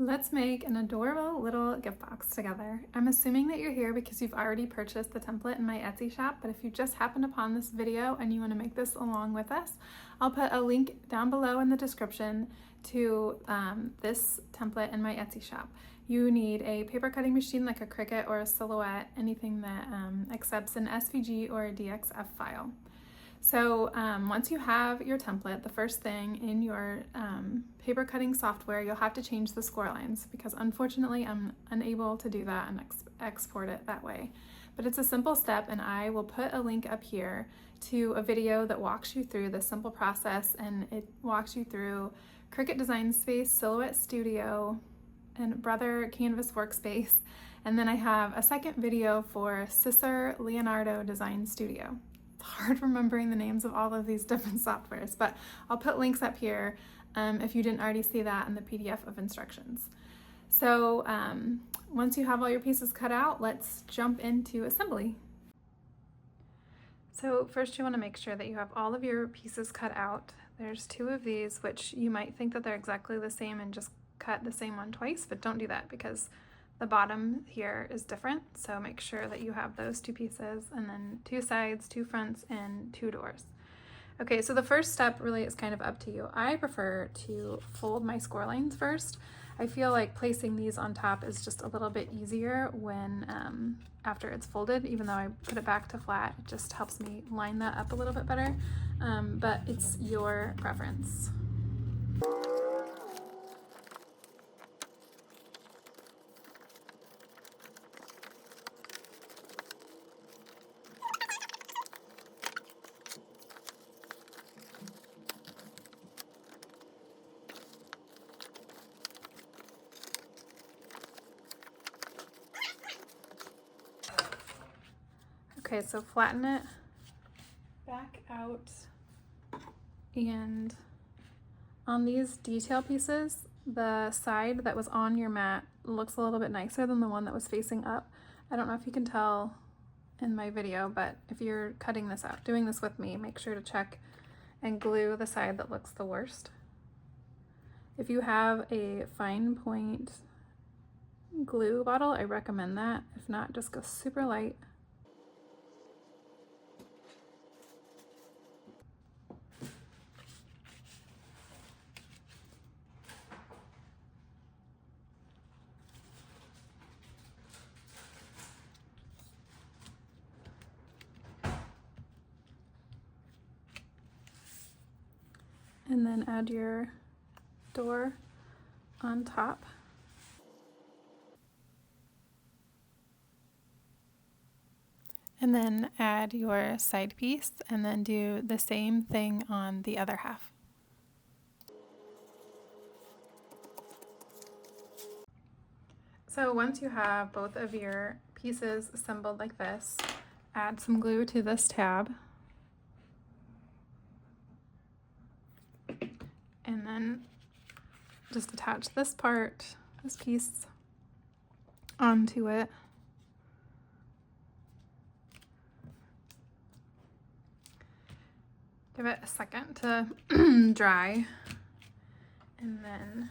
Let's make an adorable little gift box together. I'm assuming that you're here because you've already purchased the template in my Etsy shop, but if you just happened upon this video and you want to make this along with us, I'll put a link down below in the description to this template in my Etsy shop. You need a paper cutting machine like a Cricut or a Silhouette, anything that accepts an SVG or a DXF file. So once you have your template, the first thing in your paper cutting software, you'll have to change the score lines because unfortunately I'm unable to do that and export it that way. But it's a simple step, and I will put a link up here to a video that walks you through the simple process, and it walks you through Cricut Design Space, Silhouette Studio, and Brother Canvas Workspace. And then I have a second video for Siser Leonardo Design Studio. It's hard remembering the names of all of these different softwares, but I'll put links up here if you didn't already see that in the PDF of instructions. So once you have all your pieces cut out, let's jump into assembly. So first you want to make sure that you have all of your pieces cut out. There's two of these, which you might think that they're exactly the same and just cut the same one twice, but don't do that because the bottom here is different. So make sure that you have those two pieces, and then two sides, two fronts, and two doors. Okay, so the first step really is kind of up to you. I prefer to fold my score lines first. I feel like placing these on top is just a little bit easier when after it's folded, even though I put it back to flat, it just helps me line that up a little bit better, but it's your preference. Okay, so flatten it back out, and on these detail pieces, the side that was on your mat looks a little bit nicer than the one that was facing up. I don't know if you can tell in my video, but if you're cutting this out, doing this with me, make sure to check and glue the side that looks the worst. If you have a fine point glue bottle, I recommend that. If not, just go super light. And then add your door on top. And then add your side piece, and then do the same thing on the other half. So once you have both of your pieces assembled like this, add some glue to this tab. And then just attach this part, this piece, onto it. Give it a second to dry, and then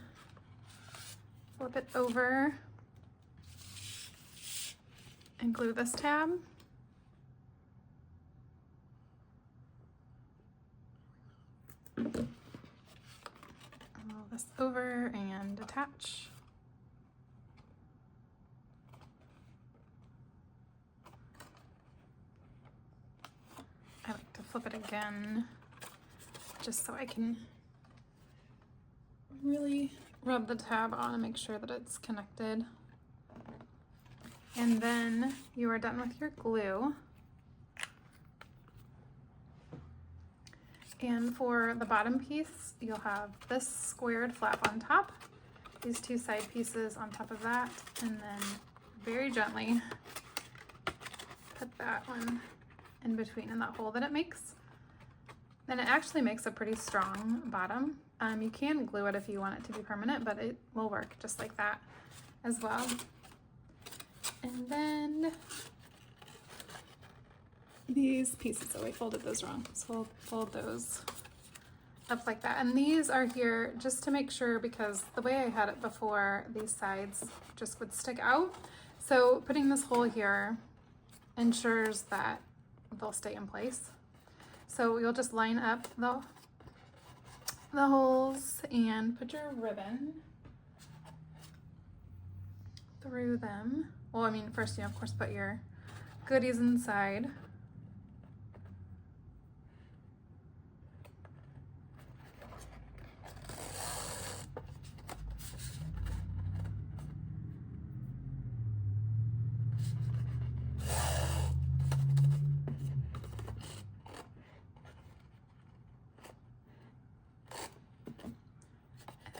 flip it over and glue this tab. Roll this over and attach. I like to flip it again just so I can really rub the tab on and make sure that it's connected. And then you are done with your glue. And for the bottom piece, you'll have this squared flap on top, these two side pieces on top of that, and then very gently put that one in between in that hole that it makes. Then it actually makes a pretty strong bottom. You can glue it if you want it to be permanent, but it will work just like that as well. And then these pieces, oh I folded those wrong, so we'll fold those up like that. And these are here just to make sure, because the way I had it before, these sides just would stick out. So putting this hole here ensures that they'll stay in place. So you'll just line up the holes and put your ribbon through them. Well, I mean, first you of course put your goodies inside.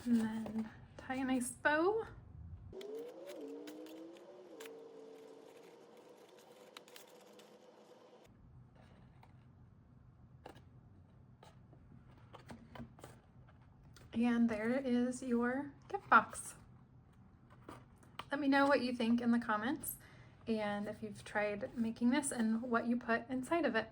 And then tie a nice bow. And there is your gift box. Let me know what you think in the comments, and if you've tried making this and what you put inside of it.